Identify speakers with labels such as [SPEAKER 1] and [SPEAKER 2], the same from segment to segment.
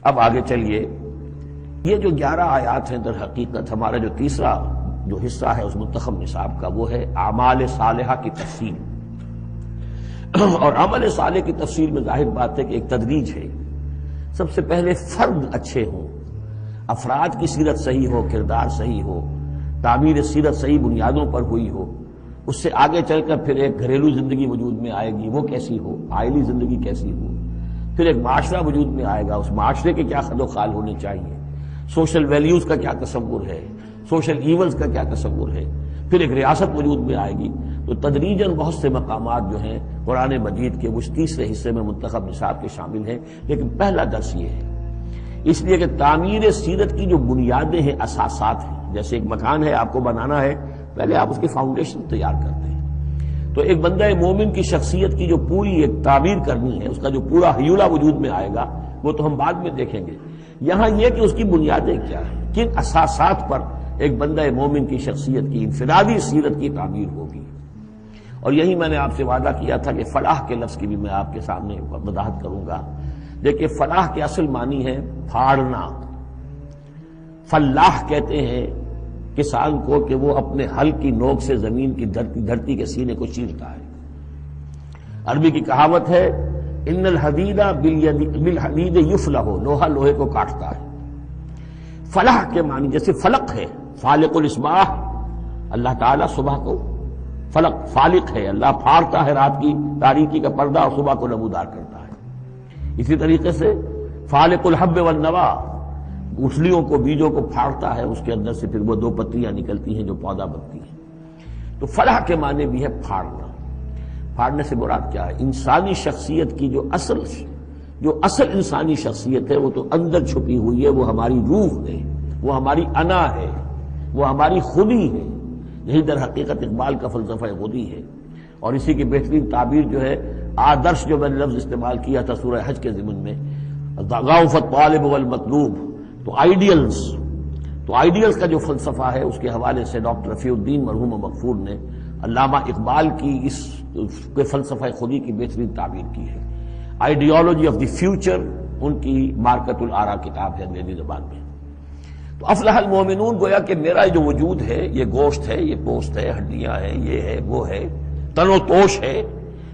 [SPEAKER 1] اب آگے چلیے، یہ جو 11 آیات ہیں در حقیقت ہمارا جو تیسرا جو حصہ ہے اس منتخب نصاب کا، وہ ہے اعمال صالحہ کی تفصیل۔ اور عمل صالح کی تفصیل میں ظاہر بات ہے کہ ایک تدریج ہے۔ سب سے پہلے فرد اچھے ہوں، افراد کی سیرت صحیح ہو، کردار صحیح ہو، تعمیر سیرت صحیح بنیادوں پر ہوئی ہو، اس سے آگے چل کر پھر ایک گھریلو زندگی وجود میں آئے گی، وہ کیسی ہو، عائلی زندگی کیسی ہو، پھر ایک معاشرہ وجود میں آئے گا، اس معاشرے کے کیا خد و خال ہونے چاہیے، سوشل ویلیوز کا کیا تصور ہے، سوشل ایونز کا کیا تصور ہے، پھر ایک ریاست وجود میں آئے گی۔ تو تدریجاً بہت سے مقامات جو ہیں قرآن مجید کے اس تیسرے حصے میں منتخب نصاب کے شامل ہیں، لیکن پہلا درس یہ ہے، اس لیے کہ تعمیر سیرت کی جو بنیادیں ہیں، اساسات ہیں، جیسے ایک مکان ہے آپ کو بنانا ہے، پہلے آپ اس کی فاؤنڈیشن تیار کرتے ہیں۔ تو ایک بندہ مومن کی شخصیت کی جو پوری ایک تعمیر کرنی ہے، اس کا جو پورا ہیولہ وجود میں آئے گا، وہ تو ہم بعد میں دیکھیں گے۔ یہاں یہ کہ اس کی بنیادیں کیا ہیں، کن اساسات پر ایک بندہ مومن کی شخصیت کی انفرادی سیرت کی تعمیر ہوگی۔ اور یہی میں نے آپ سے وعدہ کیا تھا کہ فلاح کے لفظ کی بھی میں آپ کے سامنے وضاحت کروں گا۔ دیکھیے، فلاح کے اصل معنی ہے پھاڑنا۔ فلاح کہتے ہیں کسان کو کہ وہ اپنے ہل کی نوک سے زمین کی دھرتی کے سینے کو چیرتا ہے۔ عربی کی کہاوت ہے، ان الحدید بالحدید یفلح، لوہا لوہے کو کاٹتا ہے۔ فلاح کے معنی جیسے فلق ہے، فالق الاصباح، اللہ تعالیٰ صبح کو فلق فالق ہے، اللہ پھاڑتا ہے رات کی تاریکی کا پردہ اور صبح کو نمودار کرتا ہے۔ اسی طریقے سے فالق الحب والنوا، گٹھلیوں کو، بیجوں کو پھاڑتا ہے، اس کے اندر سے پھر وہ 2 پتیاں نکلتی ہیں جو پودا بنتی ہیں۔ تو فلاح کے معنی بھی ہے پھاڑنا۔ پھاڑنے سے مراد کیا ہے؟ انسانی شخصیت کی جو اصل انسانی شخصیت ہے، وہ تو اندر چھپی ہوئی ہے، وہ ہماری روح ہے، وہ ہماری انا ہے، وہ ہماری خودی ہے۔ یہی در حقیقت اقبال کا فلسفہ خودی ہے، اور اسی کی بہترین تعبیر جو ہے آدرش، جو میں نے لفظ استعمال کیا تھا سورہ حج کے ضمن میں، ضعف الطالب والمطلوب، تو آئیڈیلز کا جو فلسفہ ہے، اس کے حوالے سے ڈاکٹر رفیع الدین مرحوم و مغفور نے علامہ اقبال کی اس کے فلسفہ خودی کی بہترین تعبیر کی ہے۔ آئیڈیالوجی آف دی فیوچر ان کی مارکت الآراء کتاب ہے انگریزی زبان میں۔ تو افلح المومنون، گویا کہ میرا جو وجود ہے، یہ گوشت ہے، یہ پوست ہے، ہڈیاں ہیں، یہ ہے، وہ ہے، تن و توش ہے،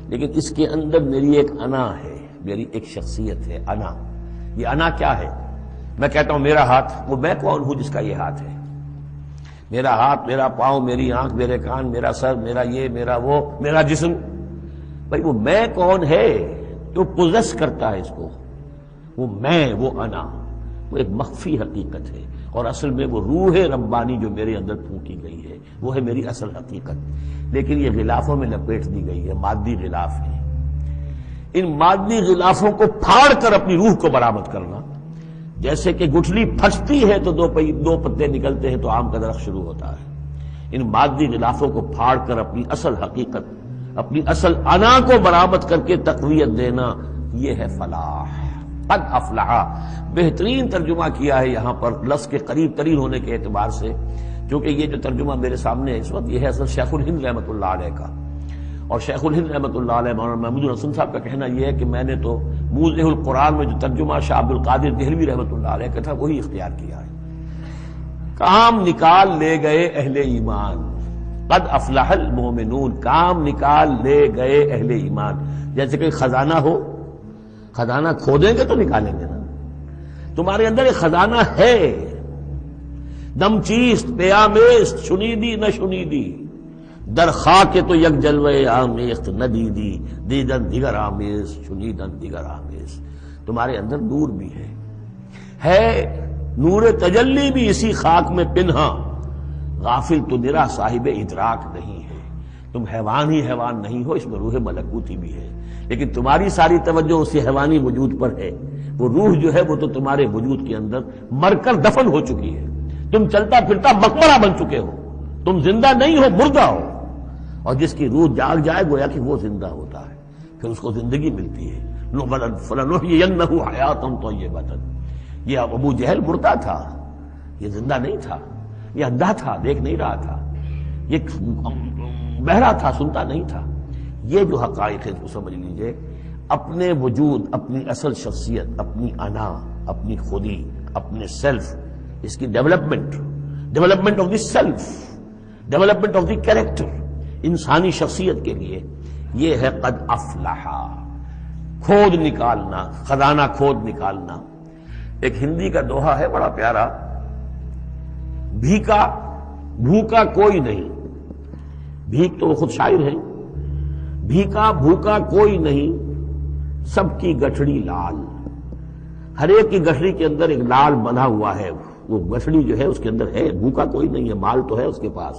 [SPEAKER 1] لیکن اس کے اندر میری ایک انا ہے، میری ایک شخصیت ہے، انا۔ یہ انا کیا ہے؟ میں کہتا ہوں میرا ہاتھ، وہ میں کون ہوں جس کا یہ ہاتھ ہے؟ میرا ہاتھ، میرا پاؤں، میری آنکھ، میرے کان، میرا سر، میرا یہ، میرا وہ، میرا جسم، بھائی وہ میں کون ہے جو پوزیس کرتا ہے اس کو؟ وہ میں، وہ انا، وہ ایک مخفی حقیقت ہے، اور اصل میں وہ روح ربانی جو میرے اندر پھونکی گئی ہے، وہ ہے میری اصل حقیقت، لیکن یہ غلافوں میں لپیٹ دی گئی ہے، مادی غلاف ہے۔ ان مادی غلافوں کو پھاڑ کر اپنی روح کو برآمد کرنا، جیسے کہ گٹھلی پھٹتی ہے تو 2 پتے نکلتے ہیں تو آم کا درخت شروع ہوتا ہے۔ ان مادی غلافوں کو پھاڑ کر اپنی اصل حقیقت، اپنی اصل انا کو برآمد کر کے تقویت دینا، یہ ہے فلاح۔ قد افلح، بہترین ترجمہ کیا ہے یہاں پر لفظ کے قریب ترین ہونے کے اعتبار سے، کیونکہ یہ جو ترجمہ میرے سامنے ہے اس وقت، یہ ہے اصل شیخ الہند رحمۃ اللہ علیہ کا۔ اور شیخ الہند رحمۃ اللہ علیہ مولانا محمود الحسن صاحب کا کہنا یہ ہے کہ میں نے تو موضح القرآن میں جو ترجمہ شاہ عبد القادر دہلوی رحمۃ اللہ علیہ کا تھا وہی اختیار کیا ہے۔ کام نکال لے گئے اہل ایمان، قد افلح المومنون، کام نکال لے گئے اہل ایمان۔ جیسے کہ خزانہ ہو، خزانہ کھودیں گے تو نکالیں گے نا، تمہارے اندر ایک خزانہ ہے، دم چیست پیامیست، شنیدی نہ شنیدی، در خاک تو یک جلوہ آمیخت ندیدی، دیدن دیگر آمیز، شنیدن دیگر آمیز۔ تمہارے اندر نور بھی ہے نور تجلی بھی اسی خاک میں پنہا، غافل تو نرا صاحب ادراک نہیں ہے۔ تم حیوان ہی حیوان نہیں ہو، اس میں روح ملکوتی بھی ہے، لیکن تمہاری ساری توجہ اسی حیوانی وجود پر ہے۔ وہ روح جو ہے وہ تو تمہارے وجود کے اندر مر کر دفن ہو چکی ہے، تم چلتا پھرتا مقبرہ بن چکے ہو، تم زندہ نہیں ہو، مردہ ہو۔ اور جس کی روح جاگ جائے گویا کہ وہ زندہ ہوتا ہے، پھر اس کو زندگی ملتی ہے۔ فَلَنُحْيِيَنَّهُ حَيَاةً طَيِّبَةً۔ یہ ابو جہل مردہ تھا، یہ زندہ نہیں تھا، یہ اندھا تھا، دیکھ نہیں رہا تھا، یہ بہرا تھا، سنتا نہیں تھا۔ یہ جو حقائق ہے اس کو سمجھ لیجئے، اپنے وجود، اپنی اصل شخصیت، اپنی انا، اپنی خودی، اپنے سیلف، اس کی development of the self, development of the character, انسانی شخصیت کے لیے یہ ہے قد افلح، کھود نکالنا، خزانہ کھود نکالنا۔ ایک ہندی کا دوہا ہے بڑا پیارا، بھوکا کوئی نہیں، بھیک تو وہ خود شاعر ہے، بھوکا کوئی نہیں، سب کی گٹھڑی لال، ہر ایک کی گٹھڑی کے اندر ایک لال بندھا ہوا ہے، وہ گٹھڑی جو ہے اس کے اندر ہے، بھوکا کوئی نہیں ہے، مال تو ہے اس کے پاس،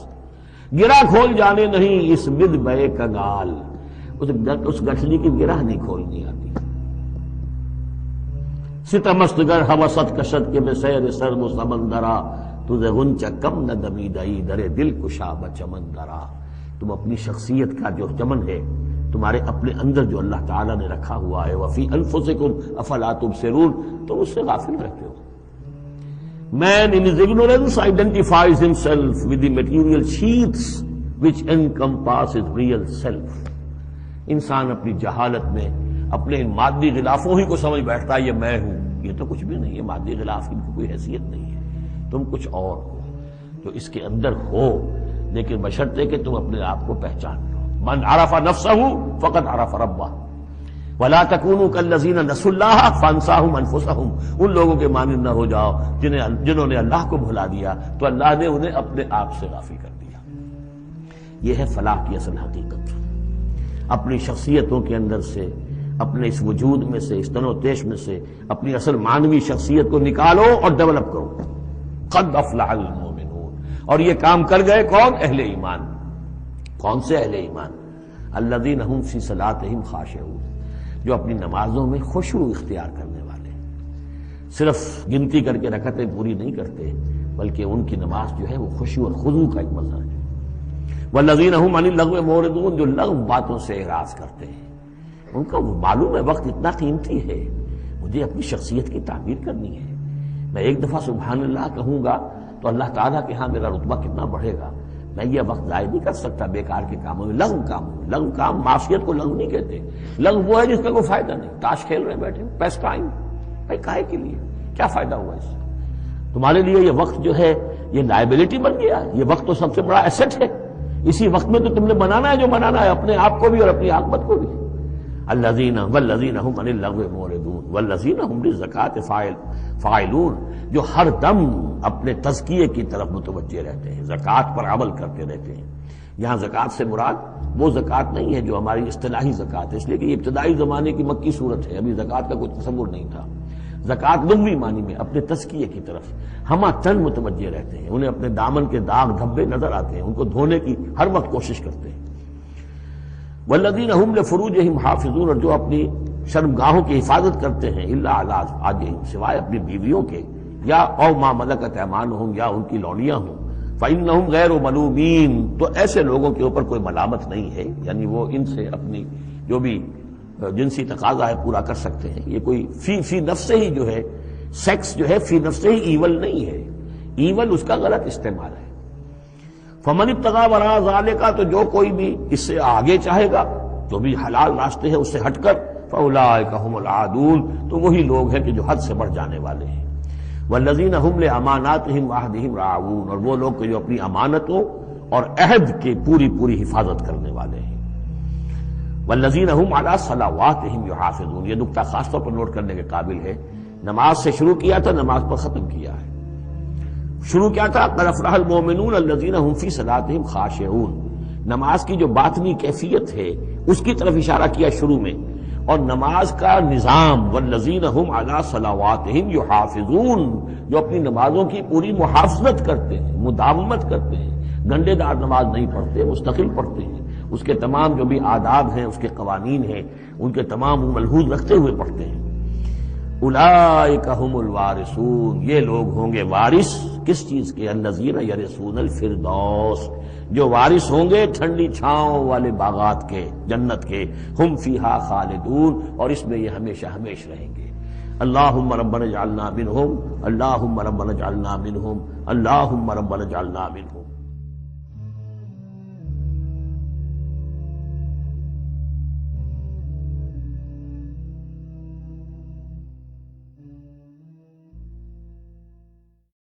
[SPEAKER 1] گرہ کھول جانے نہیں اس مد بے کنگال، اس گٹھڑی کی گرہ نہیں کھولنی آتی۔ ستمست گر ہوست کشد کے بے سیر سرد و سمندرا، تجھے غنچہ کم نہ دمیدئی درے دل کشا بچمندرا۔ تم اپنی شخصیت کا جو چمن ہے، تمہارے اپنے اندر جو اللہ تعالیٰ نے رکھا ہوا ہے، وفی انفسکم افلا تبصرون، تم اس سے غافل رہتے ہو۔ Man in his ignorance identifies himself with the material sheaths which encompass his real self۔ انسان اپنی جہالت میں اپنے ان مادی غلافوں ہی کو سمجھ بیٹھتا ہے یہ میں ہوں، یہ تو کچھ بھی نہیں ہے، مادی غلاف ان کی کوئی حیثیت نہیں ہے، تم کچھ اور ہو جو اس کے اندر ہو، لیکن بشرطے کہ تم اپنے آپ کو پہچان لو۔ من عرف نفسہ فقد عرف ربہ ولا تکونوا کالذین نسوا اللہ فانساہم انفسہم۔ ان لوگوں کے مانند نہ ہو جاؤ جنہوں نے اللہ کو بھلا دیا تو اللہ نے انہیں اپنے آپ سے غافل کر دیا۔ یہ ہے فلاح کی اصل حقیقت، اپنی شخصیتوں کے اندر سے، اپنے اس وجود میں سے، اس تن و تیش میں سے اپنی اصل مانوی شخصیت کو نکالو اور ڈیولپ کرو۔ قد افلح المؤمنون، اور یہ کام کر گئے کون؟ اہل ایمان۔ کون سے اہل ایمان؟ الذین هم فی صلاتہم خاشعون، جو اپنی نمازوں میں خشوع اختیار کرنے والے، صرف گنتی کر کے رکعتیں پوری نہیں کرتے، بلکہ ان کی نماز جو ہے وہ خشوع اور خضوع کا ایک مظہر ہے۔ والذین هم عن اللغو معرضون، جو لغو باتوں سے اعراض کرتے ہیں، ان کا معلوم ہے وقت اتنا قیمتی ہے، مجھے اپنی شخصیت کی تعمیر کرنی ہے، میں ایک دفعہ سبحان اللہ کہوں گا تو اللہ تعالیٰ کے ہاں میرا رتبہ کتنا بڑھے گا، میں یہ وقت ضائع نہیں کر سکتا بیکار کے کاموں میں۔ لغو کام، معصیت کو لغو نہیں کہتے، لغو وہ ہے جس کا کوئی فائدہ نہیں، تاش کھیل رہے بیٹھے، پیس ٹائم، بھائی کاہے کے لیے، کیا فائدہ ہوا اس سے؟ تمہارے لیے یہ وقت جو ہے یہ لائبلٹی بن گیا، یہ وقت تو سب سے بڑا ایسٹ ہے، اسی وقت میں تو تم نے بنانا ہے جو بنانا ہے، اپنے آپ کو بھی اور اپنی عاقبت کو بھی۔ والذین هم عن اللغو معرضون والذین هم للزکاۃ فاعلون، جو ہر دم اپنے تزکیے کی طرف متوجہ رہتے ہیں، زکوٰۃ پر عمل کرتے رہتے ہیں۔ یہاں زکوٰۃ سے مراد وہ زکوٰۃ نہیں ہے جو ہماری اصطلاحی زکوٰۃ ہے، اس لیے کہ یہ ابتدائی زمانے کی مکی صورت ہے، ابھی زکوٰۃ کا کوئی تصور نہیں تھا۔ زکوٰۃ لغوی معنی میں اپنے تزکیے کی طرف ہمہ تن متوجہ رہتے ہیں، انہیں اپنے دامن کے داغ دھبے نظر آتے ہیں، ان کو دھونے کی ہر وقت کوشش کرتے ہیں۔ والذین هم لفروجہم حافظون، اور جو اپنی شرمگاہوں کی حفاظت کرتے ہیں، الا علی ازواجہم، سوائے اپنی بیویوں کے، یا او ما ملکت ایمانہم، یا ان کی لونیاں ہوں، فإنہم غیر ملومین، تو ایسے لوگوں کے اوپر کوئی ملامت نہیں ہے، یعنی وہ ان سے اپنی جو بھی جنسی تقاضا ہے پورا کر سکتے ہیں۔ یہ کوئی فی نفس ہی جو ہے، سیکس جو ہے فی نفس ہی ایول نہیں ہے، ایول اس کا غلط استعمال ہے۔ فمن ابتغى وراء ذلك، تو جو کوئی بھی اس سے آگے چاہے گا، جو بھی حلال راستے ہیں اس سے ہٹ کر، فاولئک هم العادون، تو وہی لوگ ہیں کہ جو حد سے بڑھ جانے والے ہیں۔ والذین هم لاماناتهم وعهدهم راعون، اور وہ لوگ کہ جو اپنی امانتوں اور عہد کی پوری حفاظت کرنے والے ہیں۔ والذین هم علی صلواتهم یحافظون، یہ نکتہ خاص طور پر نوٹ کرنے کے قابل ہے، نماز سے شروع کیا تھا، نماز پر ختم کیا ہے۔ شروع کیا تھا قد افلح المؤمنون الذین هم فی صلاتہم خاشعون، نماز کی جو باطنی کیفیت ہے اس کی طرف اشارہ کیا شروع میں، اور نماز کا نظام والذین هم علی صلواتہم یحافظون، جو اپنی نمازوں کی پوری محافظت کرتے ہیں، مداومت کرتے ہیں، گنڈے دار نماز نہیں پڑھتے، مستقل پڑھتے ہیں، اس کے تمام جو بھی آداب ہیں، اس کے قوانین ہیں، ان کے تمام ملحوظ رکھتے ہوئے پڑھتے ہیں۔ اولئک هم الوارثون، یہ لوگ ہوں گے وارث کس چیز کے؟ الذین یرثون الفردوس، جو وارث ہوں گے ٹھنڈی چھاؤں والے باغات کے، جنت کے، ہم فیہا خالدون، اور اس میں یہ ہمیشہ ہمیش رہیں گے۔ اللہم ربنا اجعلنا منہم، اللہم ربنا اجعلنا منہم، اللہم ربنا اجعلنا منہم۔